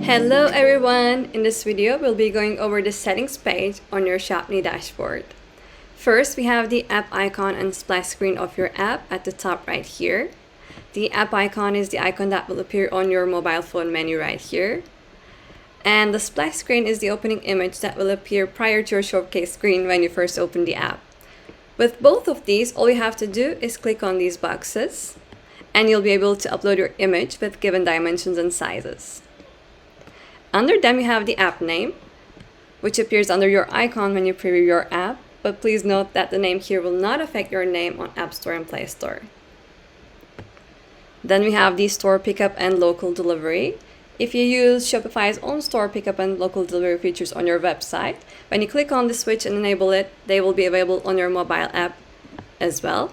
Hello everyone! In this video, we'll be going over the settings page on your Shopney dashboard. First, we have the app icon and splash screen of your app at the top right here. The app icon is the icon that will appear on your mobile phone menu right here. And the splash screen is the opening image that will appear prior to your showcase screen when you first open the app. With both of these, all you have to do is click on these boxes and you'll be able to upload your image with given dimensions and sizes. Under them, you have the app name, which appears under your icon when you preview your app, but please note that the name here will not affect your name on App Store and Play Store. Then we have the store pickup and local delivery. If you use Shopify's own store pickup and local delivery features on your website, when you click on the switch and enable it, they will be available on your mobile app as well.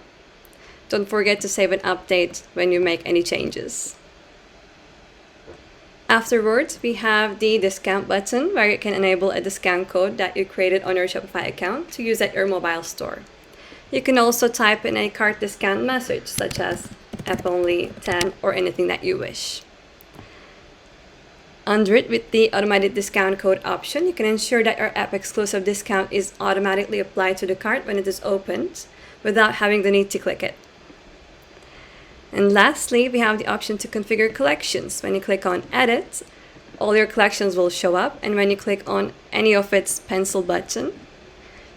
Don't forget to save an update when you make any changes. Afterwards, we have the discount button where you can enable a discount code that you created on your Shopify account to use at your mobile store. You can also type in a cart discount message such as F-only 10 or anything that you wish. Under it, with the automated discount code option, you can ensure that your app exclusive discount is automatically applied to the cart when it is opened without having the need to click it. And lastly, we have the option to configure collections. When you click on Edit, all your collections will show up, and when you click on any of its pencil button,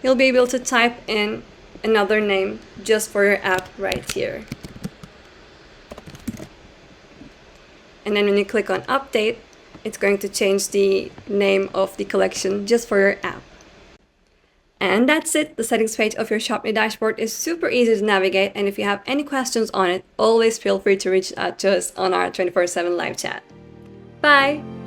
you'll be able to type in another name just for your app right here. And then when you click on Update, it's going to change the name of the collection just for your app. And that's it. The settings page of your Shopney dashboard is super easy to navigate, and if you have any questions on it, always feel free to reach out to us on our 24/7 live chat. Bye!